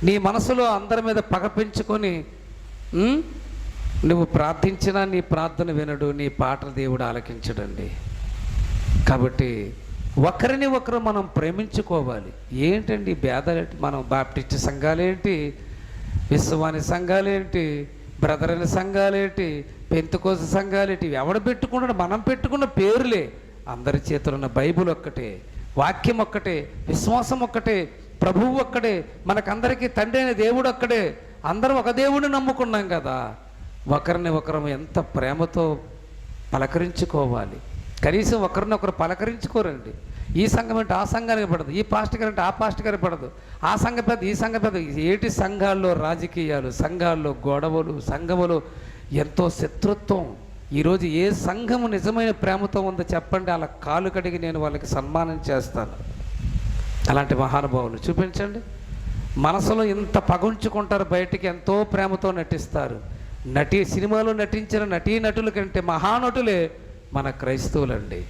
నీ మనసులో అందరి మీద పగ పెంచుకొని నువ్వు ప్రార్థించినా నీ ప్రార్థన వినడు, నీ పాటలు దేవుడు ఆలకించడండి. కాబట్టి ఒకరిని ఒకరు మనం ప్రేమించుకోవాలి. ఏంటండి భేదాలేంటి? మనం బాప్టిస్ట్ సంఘాలేంటి, విశ్వాని సంఘాలేంటి, బ్రదర్ అయిన సంఘాలేంటి, పెంతెకోస్తు సంఘాలేంటి, ఎవడు పెట్టుకున్నాడు? మనం పెట్టుకున్న పేర్లే. అందరి చేతులు ఉన్న బైబిల్ ఒక్కటే, వాక్యం ఒక్కటే, విశ్వాసం ఒక్కటే, ప్రభువు ఒక్కడే, మనకందరికీ తండ్రి అయిన దేవుడు ఒక్కడే. అందరం ఒక దేవుడిని నమ్ముకున్నాం కదా. ఒకరిని ఒకరు ఎంత ప్రేమతో పలకరించుకోవాలి. కనీసం ఒకరినొకరు పలకరించుకోరండి. ఈ సంఘం అంటే ఆ సంఘానికి పడదు, ఈ పాస్టర్ గారు అంటే ఆ పాస్టర్ గారికి పడదు, ఆ సంఘం పెద్ద ఈ సంఘం పెద్ద. ఏటి సంఘాల్లో రాజకీయాలు, సంఘాల్లో గొడవలు, సంఘములో ఎంతో శత్రుత్వం. ఈరోజు ఏ సంఘము నిజమైన ప్రేమతో ఉందో చెప్పండి, అలా కాలు కడిగి నేను వాళ్ళకి సన్మానం చేస్తాను. అలాంటి మహానుభావులు చూపించండి. మనసులో ఇంత పగుంచుకుంటారు, బయటికి ఎంతో ప్రేమతో నటిస్తారు. సినిమాలో నటించిన నటీనటుల కంటే మహానటులే మన క్రైస్తవులండి.